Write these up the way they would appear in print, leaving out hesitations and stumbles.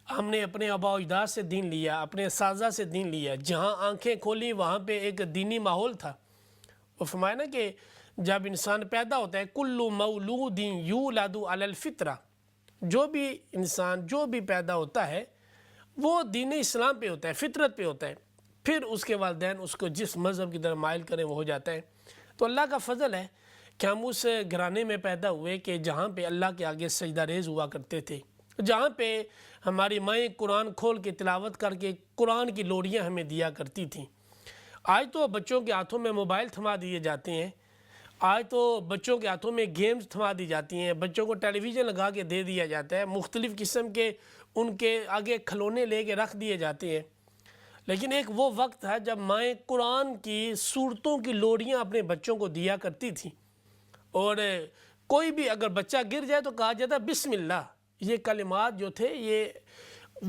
ہم نے اپنے آباء و اجداد سے دین لیا، اپنے اساتذہ سے دین لیا، جہاں آنکھیں کھولی وہاں پہ ایک دینی ماحول تھا۔ وہ فرمایا نا کہ جب انسان پیدا ہوتا ہے کل مولود یولد علی الفطرہ، جو بھی انسان جو بھی پیدا ہوتا ہے وہ دین اسلام پہ ہوتا ہے، فطرت پہ ہوتا ہے، پھر اس کے والدین اس کو جس مذہب کی طرف مائل کریں وہ ہو جاتا ہے۔ تو اللہ کا فضل ہے کہ ہم اس گھرانے میں پیدا ہوئے کہ جہاں پہ اللہ کے آگے سجدہ ریز ہوا کرتے تھے، جہاں پہ ہماری مائیں قرآن کھول کے تلاوت کر کے قرآن کی لوریاں ہمیں دیا کرتی تھیں۔ آج تو بچوں کے ہاتھوں میں موبائل تھما دیے جاتے ہیں، آج تو بچوں کے ہاتھوں میں گیمز تھما دی جاتی ہیں، بچوں کو ٹیلی ویژن لگا کے دے دیا جاتا ہے، مختلف قسم کے ان کے آگے کھلونے لے کے رکھ دیے جاتے ہیں۔ لیکن ایک وہ وقت تھا جب مائیں قرآن کی سورتوں کی لوریاں اپنے بچوں کو دیا کرتی تھیں، اور کوئی بھی اگر بچہ گر جائے تو کہا جاتا بسم اللہ۔ یہ کلمات جو تھے یہ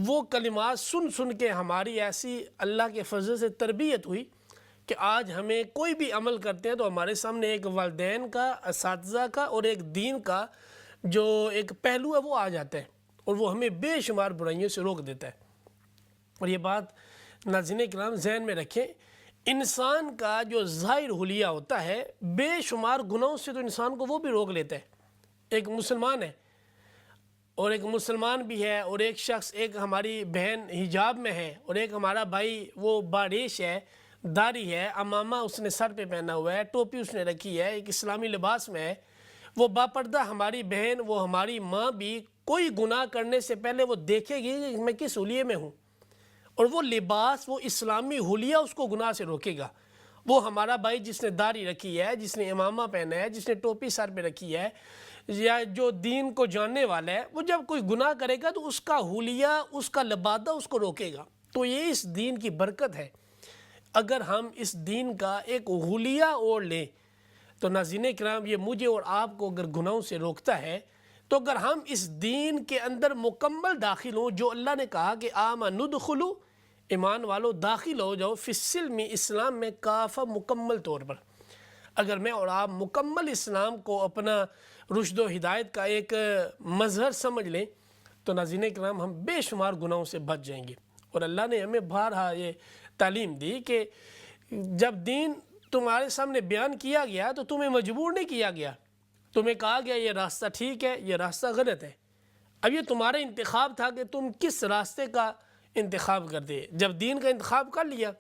وہ کلمات سن سن کے ہماری ایسی اللہ کے فضل سے تربیت ہوئی کہ آج ہمیں کوئی بھی عمل کرتے ہیں تو ہمارے سامنے ایک والدین کا، اساتذہ کا اور ایک دین کا جو ایک پہلو ہے وہ آ جاتا ہے، اور وہ ہمیں بے شمار برائیوں سے روک دیتا ہے۔ اور یہ بات ناظرین کرام ذہن میں رکھیں، انسان کا جو ظاہر حلیہ ہوتا ہے بے شمار گناہوں سے تو انسان کو وہ بھی روک لیتا ہے۔ ایک مسلمان ہے اور ایک مسلمان بھی ہے، اور ایک شخص، ایک ہماری بہن حجاب میں ہے، اور ایک ہمارا بھائی وہ باریش ہے، داڑھی ہے، امامہ اس نے سر پہ پہنا ہوا ہے، ٹوپی اس نے رکھی ہے، ایک اسلامی لباس میں ہے، وہ باپردہ ہماری بہن، وہ ہماری ماں بھی کوئی گناہ کرنے سے پہلے وہ دیکھے گی کہ میں کس حلیے میں ہوں، اور وہ لباس، وہ اسلامی حلیہ اس کو گناہ سے روکے گا۔ وہ ہمارا بھائی جس نے داڑھی رکھی ہے، جس نے امامہ پہنا ہے، جس نے ٹوپی سر پہ رکھی ہے، یا جو دین کو جاننے والا ہے، وہ جب کوئی گناہ کرے گا تو اس کا حلیہ، اس کا لبادہ اس کو روکے گا۔ تو یہ اس دین کی برکت ہے۔ اگر ہم اس دین کا ایک حلیہ اوڑھ لیں تو ناظرین کرام یہ مجھے اور آپ کو اگر گناہوں سے روکتا ہے، تو اگر ہم اس دین کے اندر مکمل داخل ہوں، جو اللہ نے کہا کہ آمنوا ادخلوا، ایمان والو داخل ہو جاؤ، فی السلم، اسلام میں کافہ، مکمل طور پر، اگر میں اور آپ مکمل اسلام کو اپنا رشد و ہدایت کا ایک مظہر سمجھ لیں تو ناظرین کرام ہم بے شمار گناہوں سے بچ جائیں گے۔ اور اللہ نے ہمیں بارہا یہ تعلیم دی کہ جب دین تمہارے سامنے بیان کیا گیا تو تمہیں مجبور نہیں کیا گیا، تمہیں کہا گیا یہ راستہ ٹھیک ہے، یہ راستہ غلط ہے۔ اب یہ تمہارا انتخاب تھا کہ تم کس راستے کا انتخاب کرتے۔ جب دین کا انتخاب کر لیا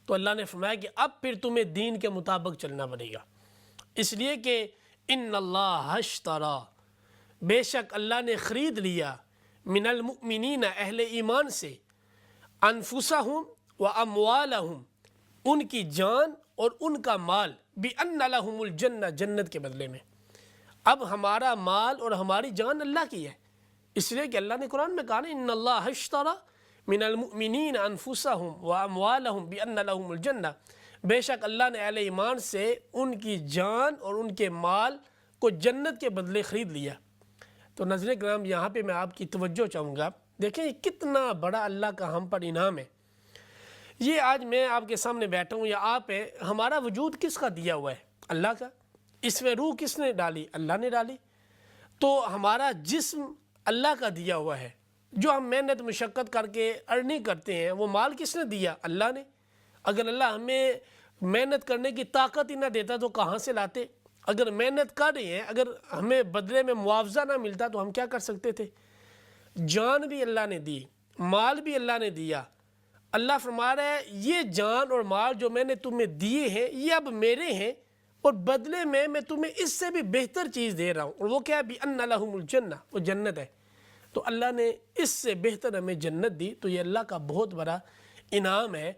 تو اللہ نے فرمایا کہ اب پھر تمہیں دین کے مطابق چلنا پڑے گا، اس لیے کہ ان اللہ اشتری، بے شک اللہ نے خرید لیا، من المؤمنین، اہل ایمان سے، انفسہم و اموالہم، ان کی جان اور ان کا مال، بان لہم الجنہ، جنت کے بدلے میں۔ اب ہمارا مال اور ہماری جان اللہ کی ہے، اس لیے کہ اللہ نے قرآن میں کہا نا ان اللہ اشتری من المؤمنین انفسہم و اموالہم بان لہم الجنہ، بے شک اللہ نے اہل ایمان سے ان کی جان اور ان کے مال کو جنت کے بدلے خرید لیا۔ تو ناظرین کرام یہاں پہ میں آپ کی توجہ چاہوں گا، دیکھیں کتنا بڑا اللہ کا ہم پر انعام ہے۔ یہ آج میں آپ کے سامنے بیٹھا ہوں یا آپ ہیں، ہمارا وجود کس کا دیا ہوا ہے؟ اللہ کا۔ اس میں روح کس نے ڈالی؟ اللہ نے ڈالی۔ تو ہمارا جسم اللہ کا دیا ہوا ہے، جو ہم محنت مشقت کر کے ارننگ کرتے ہیں، وہ مال کس نے دیا؟ اللہ نے۔ اگر اللہ ہمیں محنت کرنے کی طاقت ہی نہ دیتا تو کہاں سے لاتے؟ اگر محنت کر رہے ہیں، اگر ہمیں بدلے میں معاوضہ نہ ملتا تو ہم کیا کر سکتے تھے؟ جان بھی اللہ نے دی، مال بھی اللہ نے دیا۔ اللہ فرما رہا ہے یہ جان اور مال جو میں نے تمہیں دیے ہیں یہ اب میرے ہیں، اور بدلے میں تمہیں اس سے بھی بہتر چیز دے رہا ہوں، اور وہ کیا ہے؟ بِأَنَّ لَهُمُ الْجَنَّةِ، وہ جنت ہے۔ تو اللہ نے اس سے بہتر ہمیں جنت دی، تو یہ اللہ کا بہت بڑا انعام ہے۔